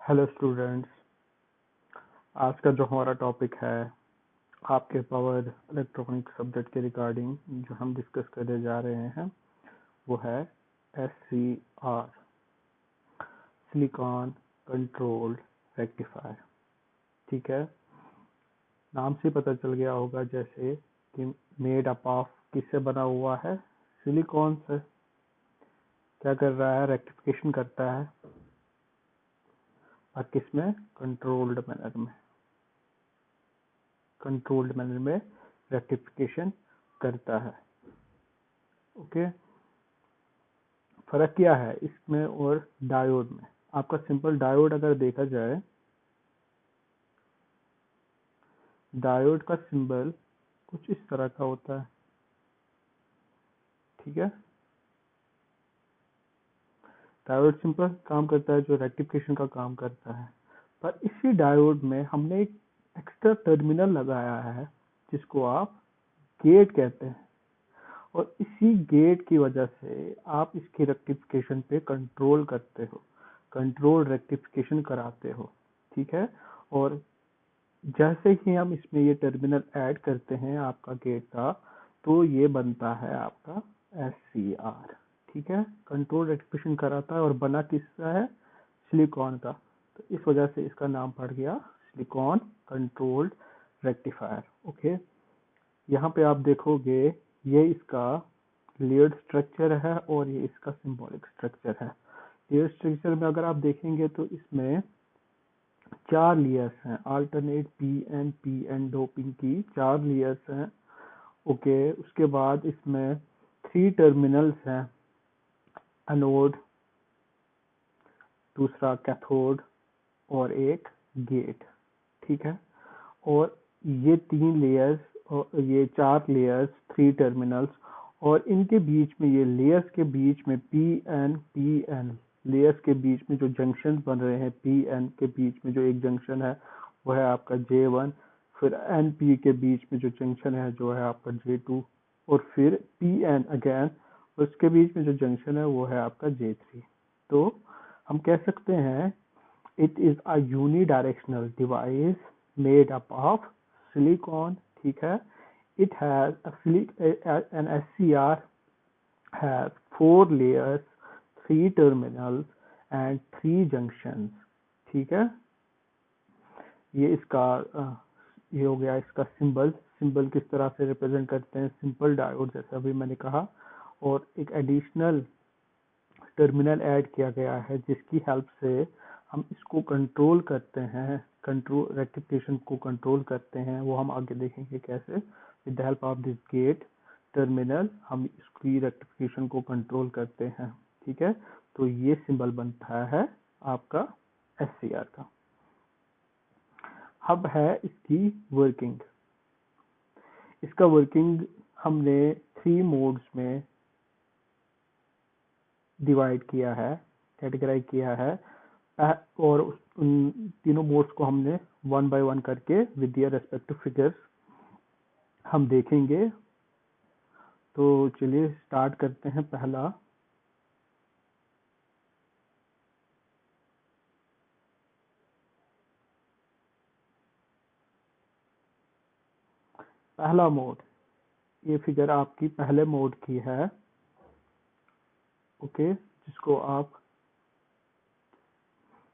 Hello students, आज का जो हमारा टॉपिक है आपके पावर इलेक्ट्रॉनिक सब्जेक्ट के रिगार्डिंग जो हम डिस्कस करने जा रहे हैं वो है SCR, सिलिकॉन कंट्रोल्ड रेक्टिफायर। ठीक है, नाम से पता चल गया होगा जैसे कि मेड अप ऑफ किससे बना हुआ है, सिलिकॉन से। क्या कर रहा है, रेक्टिफिकेशन करता है, और किसमें, कंट्रोल्ड मैनर में रेक्टिफिकेशन करता है। ओके, फर्क क्या है इसमें और डायोड में? आपका सिंपल डायोड अगर देखा जाए, डायोड का सिंबल कुछ इस तरह का होता है। ठीक है, डायोड सिंपल काम करता है जो रेक्टिफिकेशन का काम करता है, पर इसी डायोड में हमने एक एक्स्ट्रा टर्मिनल लगाया है जिसको आप गेट कहते हैं, और इसी गेट की वजह से आप इसकी रेक्टिफिकेशन पे कंट्रोल करते हो, कंट्रोल रेक्टिफिकेशन कराते हो। ठीक है, और जैसे ही हम इसमें ये टर्मिनल ऐड करते हैं आपका गेट का, तो ये बनता है आपका SCR। ठीक है, कंट्रोल रेक्टिफिकेशन कराता है और बना किसका है, सिलिकॉन का, तो इस वजह से इसका नाम पड़ गया सिलिकॉन कंट्रोल्ड रेक्टिफायर। ओके, यहाँ पे आप देखोगे ये इसका लेयर्ड स्ट्रक्चर है और ये इसका सिंबॉलिक स्ट्रक्चर है। लेयर्ड स्ट्रक्चर में अगर आप देखेंगे तो इसमें 4 लेयर्स हैं, अल्टरनेट पी एन डोपिंग की 4 लेयर्स हैं। ओके, उसके बाद इसमें 3 टर्मिनल्स हैं, एनोड, दूसरा कैथोड और एक गेट। ठीक है, और ये 3 लेयर्स और ये 4 लेयर्स, 3 टर्मिनल्स, और इनके बीच में, ये लेयर्स के बीच में पी एन लेयर्स के बीच में जो जंक्शन बन रहे हैं, पी एन के बीच में जो एक जंक्शन है वो है आपका J1, फिर NP के बीच में जो जंक्शन है जो है आपका J2, और फिर पी एन अगेन उसके बीच में जो जंक्शन है वो है आपका J3। तो हम कह सकते हैं it is a unidirectional device made up of silicon. ठीक है, it has an SCR has 4 layers, 3 terminals and 3 junctions। ठीक है, ये इसका ये हो गया इसका सिंबल किस तरह से रिप्रेजेंट करते हैं, सिंपल डायोड जैसा अभी मैंने कहा, और एक एडिशनल टर्मिनल ऐड किया गया है जिसकी हेल्प से हम इसको कंट्रोल करते हैं, कंट्रोल रेक्टिफिकेशन को कंट्रोल करते हैं। वो हम आगे देखेंगे कैसे, with the help of this gate terminal हम इसकी रेक्टिफिकेशन को कंट्रोल करते हैं। ठीक है, तो ये सिंबल बनता है आपका SCR का। अब है इसकी वर्किंग। इसका वर्किंग हमने 3 मोड्स में डिवाइड किया है, कैटेगराइज किया है, और उन तीनों मोड्स को हमने 1 बाय 1 करके विद देयर रेस्पेक्टिव फिगर्स हम देखेंगे। तो चलिए स्टार्ट करते हैं। पहला मोड, ये फिगर आपकी पहले मोड की है। ओके, जिसको आप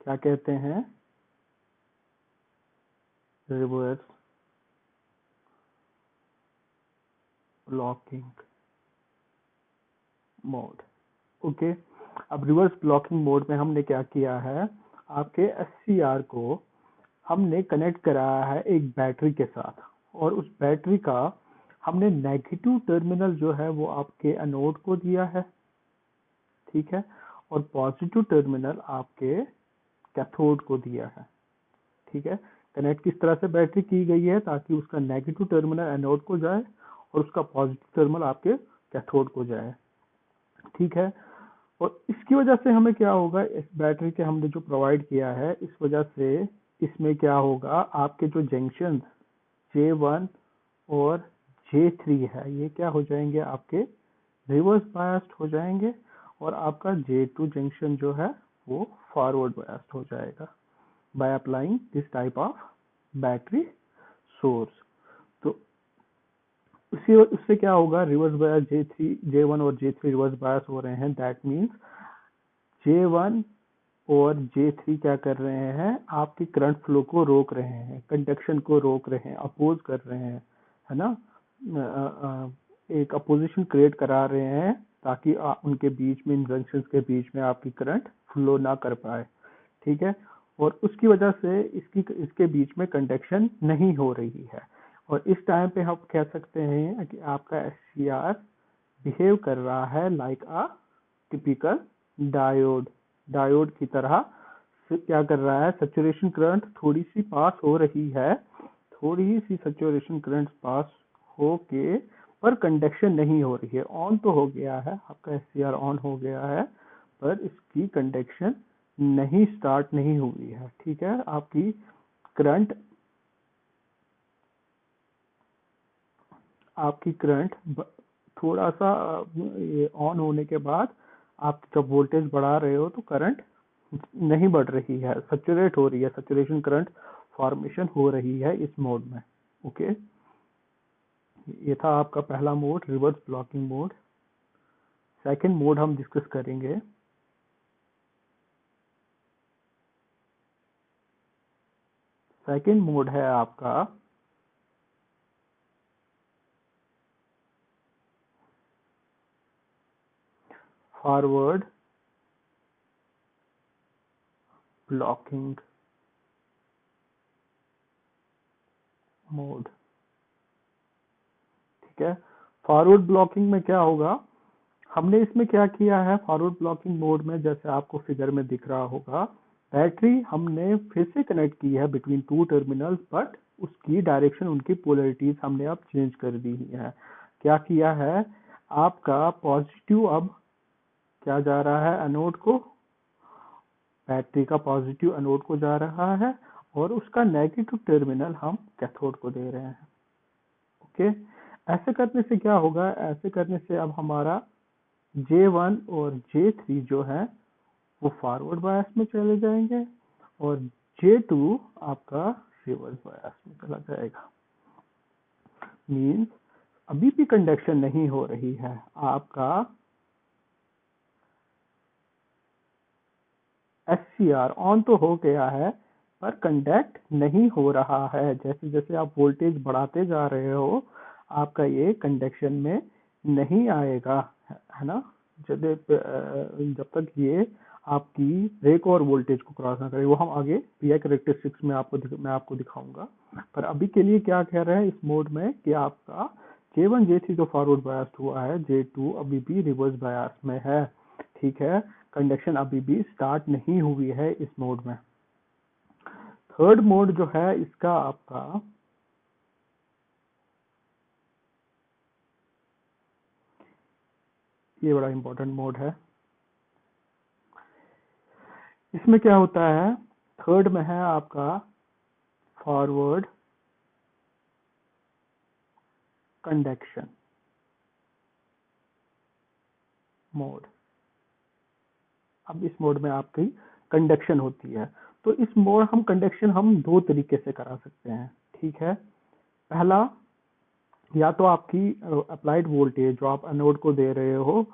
क्या कहते हैं, रिवर्स ब्लॉकिंग मोड। ओके, अब रिवर्स ब्लॉकिंग मोड में हमने क्या किया है, आपके SCR को हमने कनेक्ट कराया है एक बैटरी के साथ, और उस बैटरी का हमने नेगेटिव टर्मिनल जो है वो आपके एनोड को दिया है। ठीक है, और पॉजिटिव टर्मिनल आपके कैथोड को दिया है। ठीक है, कनेक्ट किस तरह से बैटरी की गई है ताकि उसका नेगेटिव टर्मिनल एनोड को जाए और उसका पॉजिटिव टर्मिनल आपके कैथोड को जाए। ठीक है, और इसकी वजह से हमें क्या होगा, इस बैटरी के हमने जो प्रोवाइड किया है इस वजह से इसमें क्या होगा, आपके जो जंक्शन J1 और J3 है ये क्या हो जाएंगे, आपके रिवर्स बायस्ड हो जाएंगे, और आपका J2 जंक्शन जो है वो फॉरवर्ड बायस्ड हो जाएगा। by applying this type of battery source. तो उससे क्या होगा, रिवर्स बायस J1 और J3 रिवर्स बायस हो रहे हैं, दैट मीन्स J1 और J3 क्या कर रहे हैं, आपकी करंट फ्लो को रोक रहे हैं, कंडक्शन को रोक रहे हैं, अपोज कर रहे हैं, है ना, एक अपोजिशन क्रिएट करा रहे हैं ताकि उनके बीच में, इन जंक्शंस के बीच में आपकी करंट फ्लो ना कर पाए, ठीक है। और उसकी वजह से इसके बीच में कंडक्शन नहीं हो रही है, और इस टाइम पे हम कह सकते हैं कि आपका SCR बिहेव कर रहा है लाइक अ टिपिकल डायोड की तरह। क्या कर रहा है, सैचुरेशन करंट थोड़ी सी पास हो रही है, थोड़ी सी सैचुरेशन करंट पास होके, पर कंडक्शन नहीं हो रही है। ऑन तो हो गया है, आपका SCR ऑन हो गया है, पर इसकी कंडक्शन नहीं स्टार्ट नहीं हुई है, ठीक है। आपकी करंट थोड़ा सा ऑन होने के बाद आप जब वोल्टेज बढ़ा रहे हो तो करंट नहीं बढ़ रही है, सैचुरेट हो रही है, सैचुरेशन करंट फॉर्मेशन हो रही है इस मोड में। ओके, ये था आपका पहला mode, reverse blocking mode. Second mode हम डिस्कस करेंगे, सेकंड मोड है आपका फॉरवर्ड ब्लॉकिंग मोड, ठीक है। फॉरवर्ड ब्लॉकिंग में क्या होगा, हमने इसमें क्या किया है, फॉरवर्ड ब्लॉकिंग मोड में जैसे आपको फिगर में दिख रहा होगा, बैटरी हमने फिर से कनेक्ट की है बिटवीन टू टर्मिनल्स, बट उसकी डायरेक्शन, उनकी पोलरिटीज हमने अब चेंज कर दी है। क्या किया है, आपका पॉजिटिव अब क्या जा रहा है एनोड को, बैटरी का पॉजिटिव एनोड को जा रहा है, और उसका नेगेटिव टर्मिनल हम कैथोड को दे रहे हैं। ओके, ऐसे करने से क्या होगा, ऐसे करने से अब हमारा J1 और J3 जो है वो फॉरवर्ड बायस में चले जाएंगे, और J2 आपका रिवर्स बायस में चला जाएगा। मींस अभी भी कंडक्शन नहीं हो रही है, आपका SCR ऑन तो हो गया है, पर कंडक्ट नहीं हो रहा है। जैसे जैसे आप वोल्टेज बढ़ाते जा रहे हो, आपका ये कंडक्शन में नहीं आएगा, है ना। जब तक ये आपकी ब्रेक और वोल्टेज को क्रॉस ना करे, वो हम आगे PI कैरेक्टरिस्टिक्स में मैं आपको दिखाऊंगा। पर अभी के लिए क्या कह रहे हैं इस मोड में कि आपका J1 J3 जो फॉरवर्ड बायस हुआ है, J2 अभी भी रिवर्स बायस में है, ठीक है। कंडक्शन अभी भी स्टार्ट नहीं हुई है इस मोड में। थर्ड मोड जो है इसका आपका ये बड़ा इंपॉर्टेंट मोड है। इसमें क्या होता है, थर्ड में है आपका फॉरवर्ड कंडक्शन मोड। अब इस मोड में आपकी कंडक्शन होती है, तो इस मोड हम कंडक्शन हम दो तरीके से करा सकते हैं, ठीक है। पहला, या तो आपकी अप्लाइड वोल्टेज जो आप एनोड को दे रहे हो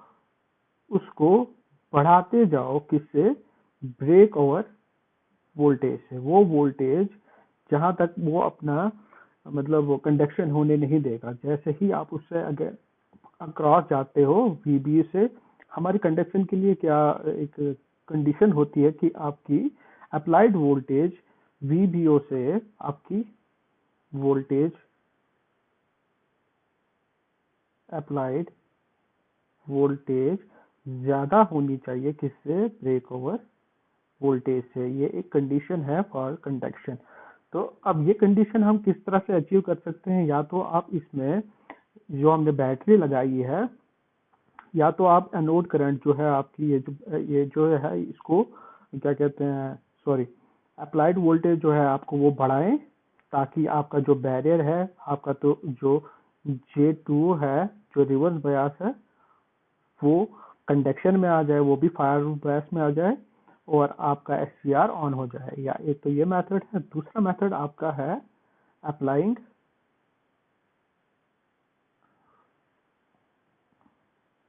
उसको बढ़ाते जाओ, किससे, ब्रेक ओवर वोल्टेज से। वो वोल्टेज जहां तक वो अपना मतलब वो कंडक्शन होने नहीं देगा, जैसे ही आप उससे अगर अक्रॉस जाते हो VB से, हमारी कंडक्शन के लिए क्या एक कंडीशन होती है कि आपकी अप्लाइड वोल्टेज VBO से आपकी वोल्टेज अप्लाइड वोल्टेज ज्यादा होनी चाहिए, किससे, ब्रेक ओवर वोल्टेज से। ये एक कंडीशन है फॉर कंडक्शन। तो अब ये कंडीशन हम किस तरह से अचीव कर सकते हैं, या तो आप इसमें जो हमने बैटरी लगाई है, या तो आप एनोड करंट जो है आपकी ये जो है इसको क्या कहते हैं, सॉरी, अप्लाइड वोल्टेज जो है आपको वो बढ़ाएं, ताकि आपका जो बैरियर है आपका, तो जो J2 है जो रिवर्स बायस है वो कंडक्शन में आ जाए, वो भी फॉरवर्ड बायस में आ जाए, और आपका SCR ऑन हो जाए। या एक तो ये मेथड है। दूसरा मेथड आपका है applying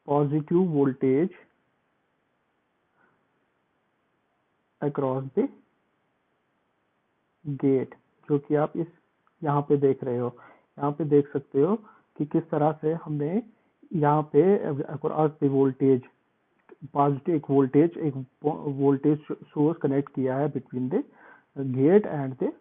positive voltage across the gate, जो कि आप इस यहाँ पे देख रहे हो। यहाँ पे देख सकते हो कि किस तरह से हमने यहाँ पे अक्रॉस द वोल्टेज पॉजिटिव एक वोल्टेज सोर्स कनेक्ट किया है between the gate and the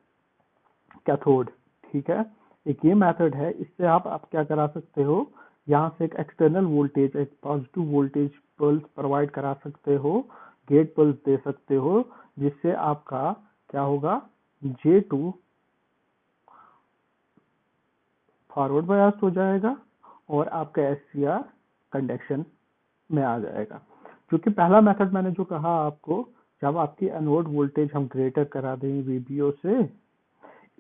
cathode. ठीक है, एक ये मेथड है। इससे आप क्या करा सकते हो, यहाँ से एक एक्सटर्नल वोल्टेज, एक पॉजिटिव वोल्टेज पल्स प्रोवाइड करा सकते हो, गेट पल्स दे सकते हो, जिससे आपका क्या होगा, J2 फॉरवर्ड बायस्ड हो जाएगा और आपका SCR कंडक्शन में आ जाएगा। क्योंकि पहला मेथड मैंने जो कहा आपको, जब आपकी एनोड वोल्टेज हम ग्रेटर करा दें VBO से,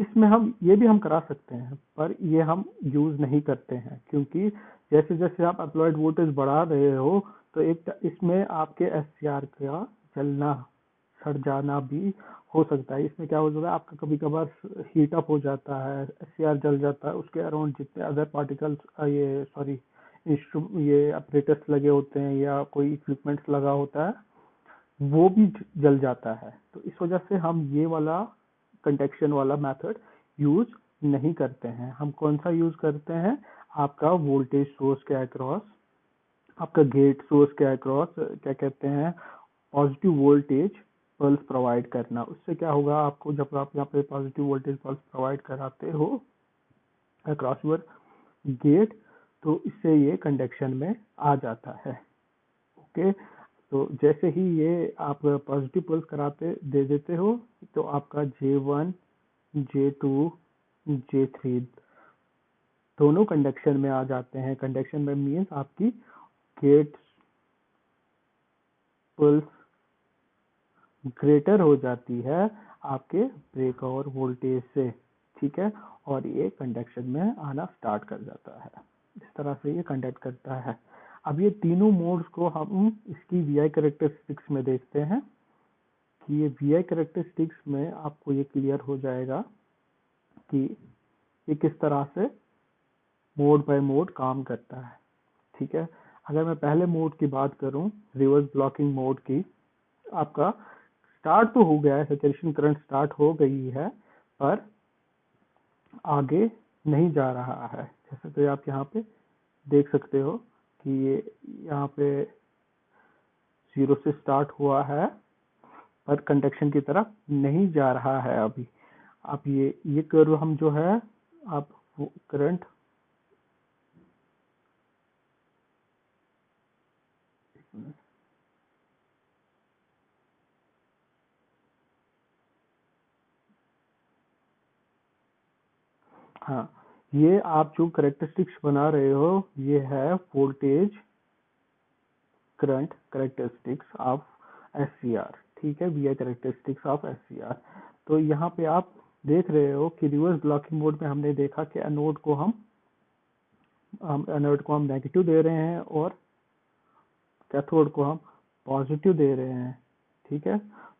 इसमें हम ये भी हम करा सकते हैं, पर ये हम यूज नहीं करते हैं, क्योंकि जैसे जैसे आप अप्लाइड वोल्टेज बढ़ा रहे हो तो एक इसमें आपके SCR का जलना सड़ जाना भी हो सकता है। इसमें क्या हो जाता है, आपका कभी कभार हीट अप हो जाता है, SCR जल जाता है, उसके अराउंड जितने अदर पार्टिकल्स ये सॉरी ये अपरेटर्स लगे होते हैं या कोई इक्विपमेंट्स लगा होता है, वो भी जल जाता है। तो इस वजह से हम ये वाला कंडक्शन वाला मेथड यूज नहीं करते हैं। हम कौन सा यूज करते हैं, आपका वोल्टेज सोर्स के अक्रॉस, आपका गेट सोर्स के अक्रॉस क्या कहते हैं, पॉजिटिव वोल्टेज पल्स प्रोवाइड करना। उससे क्या होगा, आपको जब आप यहाँ पे पॉजिटिव वोल्टेज पल्स प्रोवाइड कराते हो अक्रॉस योर गेट, तो इससे ये कंडक्शन में आ जाता है। ओके, तो जैसे ही ये आप पॉजिटिव पल्स कराते दे देते हो, तो आपका J1 J2 J3 दोनों कंडक्शन में आ जाते हैं। कंडक्शन में मीन्स आपकी गेट पल्स ग्रेटर हो जाती है आपके ब्रेक ओवर वोल्टेज से। ठीक है, और ये कंडक्शन में आना स्टार्ट कर जाता है। इस तरह से ये कंडक्ट करता है। अब ये तीनों मोड्स को हम इसकी VI कैरेक्टरिस्टिक्स में देखते हैं कि ये VI कैरेक्टरिस्टिक्स में आपको ये क्लियर हो जाएगा कि ये किस तरह से मोड बाय मोड काम करता है। ठीक है, अगर मैं पहले मोड की बात करूं, रिवर्स ब्लॉकिंग मोड की, आपका स्टार्ट तो हो गया है, सैचुरेशन करंट स्टार्ट हो गई है, पर आगे नहीं जा रहा है। जैसे कि आप यहाँ पे देख सकते हो कि ये यहाँ पे 0 से स्टार्ट हुआ है, पर कंडक्शन की तरफ नहीं जा रहा है अभी। आप ये कर्व हम जो है, आप करंट हाँ, ये आप जो कैरेक्टरिस्टिक्स बना रहे हो, ये है voltage current characteristics of SCR। ठीक है, VI कैरेक्टरिस्टिक्स ऑफ SCR। तो यहाँ पे आप देख रहे हो कि रिवर्स ब्लॉकिंग मोड में हमने देखा कि एनोड को हम नेगेटिव दे रहे हैं और कैथोड को हम पॉजिटिव दे रहे हैं। ठीक है,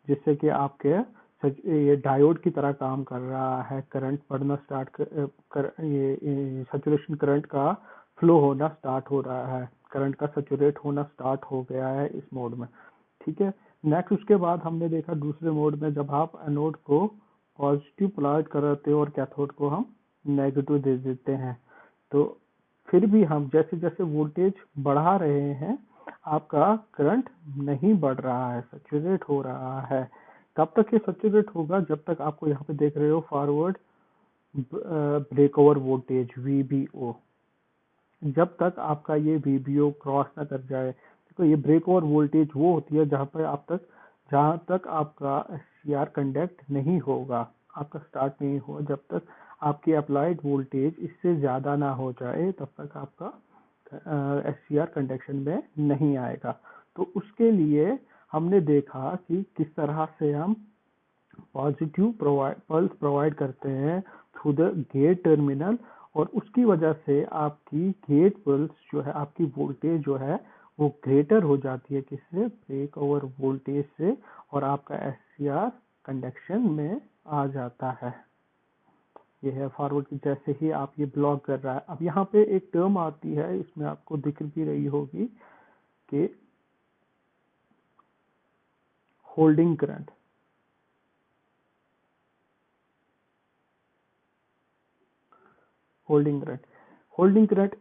जिससे कि आपके ये डायोड की तरह काम कर रहा है। करंट बढ़ना स्टार्ट ये सैचुरेशन करंट का फ्लो होना स्टार्ट हो रहा है, करंट का सैचुरेट होना स्टार्ट हो गया है इस मोड में। ठीक है, नेक्स्ट उसके बाद हमने देखा दूसरे मोड में, जब आप एनोड को पॉजिटिव प्लाट कराते हो और कैथोड को हम नेगेटिव दे देते हैं, तो फिर भी हम जैसे जैसे वोल्टेज बढ़ा रहे हैं, आपका करंट नहीं बढ़ रहा है, सैचुरेट हो रहा है। कब तक ये सैचुरेट होगा, जब तक आपको यहाँ पे देख रहे हो forward break over voltage VBO, जब तक आपका ये VBO क्रॉस ना कर जाए। तो ये ब्रेक ओवर वोल्टेज वो होती है जहाँ तक आपका SCR कंडक्ट नहीं होगा, आपका स्टार्ट नहीं हो, जब तक आपकी अप्लाइड वोल्टेज इससे ज़्यादा ना हो जाए, तब तक आपका SCR कंडक्शन में नहीं आएगा। तो उसके लिए हमने देखा कि किस तरह से हम पॉजिटिव पल्स प्रोवाइड करते हैं थ्रू द गेट टर्मिनल, और उसकी वजह से आपकी गेट पल्स जो है, आपकी वोल्टेज जो है वो ग्रेटर हो जाती है किससे, ब्रेक ओवर वोल्टेज से, और आपका SCR कंडक्शन में आ जाता है। ये है फॉरवर्ड की, जैसे ही आप ये ब्लॉक कर रहा है। अब यहाँ पे एक टर्म आती है, इसमें आपको दिख भी रही होगी कि होल्डिंग करंट। होल्डिंग करंट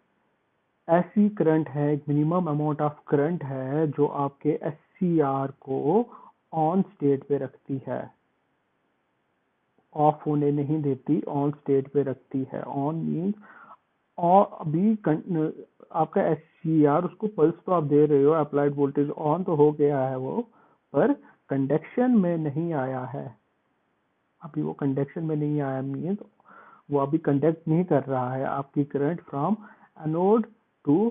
ऐसी करंट है, एक मिनिमम अमाउंट ऑफ करंट है जो आपके SCR को ऑन स्टेट पे रखती है, ऑफ होने नहीं देती, ऑन स्टेट पे रखती है। ऑन मीन्स और अभी आपका SCR, उसको पल्स तो आप दे रहे हो, अप्लाइड वोल्टेज ऑन तो हो गया है वो, पर कंडक्शन में नहीं आया है। अभी वो कंडक्शन में नहीं आया मीन्स वो अभी कंडक्ट नहीं कर रहा है। आपकी current from anode to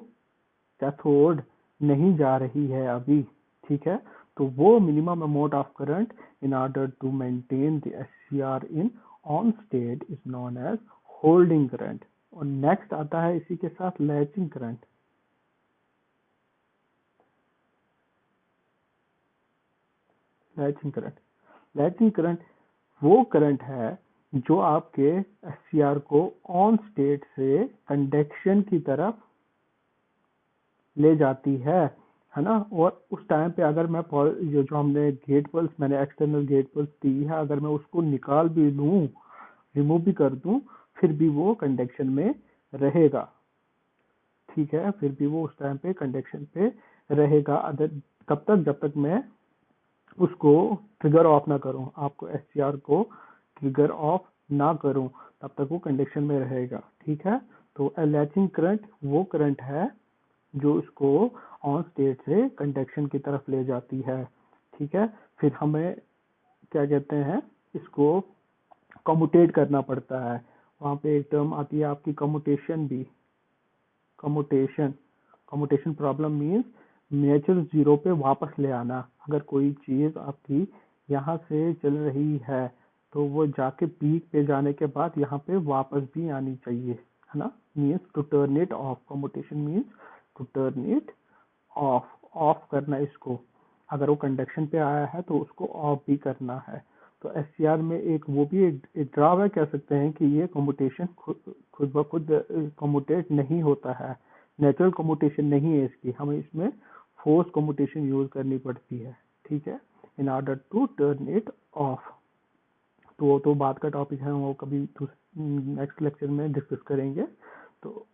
cathode नहीं जा रही है अभी, ठीक है। तो वो minimum amount of current in order to maintain the SCR in on state is known as holding current. और नेक्स्ट आता है इसी के साथ लैचिंग करंट। लैचिंग करंट वो करंट है जो आपके SCR को ऑन स्टेट से कंडक्शन की तरफ ले जाती है ना। और उस टाइम पे अगर मैं जो हमने गेट पल्स, मैंने एक्सटर्नल गेट पल्स दी है, अगर मैं उसको निकाल भी लूं, रिमूव भी कर दूं, फिर भी वो कंडक्शन में रहेगा, ठीक है। फिर भी वो उस टाइम पे कंडक्शन पे रहेगा, अदर तब तक जब तक मैं उसको ट्रिगर ऑफ ना करूं, आपको SCR को ट्रिगर ऑफ ना करूं, तब तक वो कंडक्शन में रहेगा, ठीक है। तो लैचिंग करंट वो करंट है जो इसको ऑन स्टेट से कंडक्शन की तरफ ले जाती है, ठीक है। फिर हमें क्या कहते हैं, इसको कम्यूटेट करना पड़ता है। वहां पे एक टर्म आती है आपकी कम्यूटेशन भी। Commutation problem means natural zero पे वापस ले आना। अगर कोई चीज आपकी यहाँ से चल रही है तो वो जाके पीक पे जाने के बाद यहाँ पे वापस भी आनी चाहिए, है ना। Means to turn it off, commutation means to turn it off, off करना इसको। अगर वो कंडक्शन पे आया है तो उसको ऑफ भी करना है। तो SCR में एक वो भी एक ड्रॉबैक कह सकते हैं कि ये कम्यूटेशन खुद ब खुद कम्यूटेट नहीं होता है, नेचुरल कम्यूटेशन नहीं है इसकी, हमें इसमें फोर्स कम्यूटेशन यूज करनी पड़ती है, ठीक है, in order to turn it off. तो वो तो बात का टॉपिक है, वो कभी नेक्स्ट लेक्चर में डिस्कस करेंगे। तो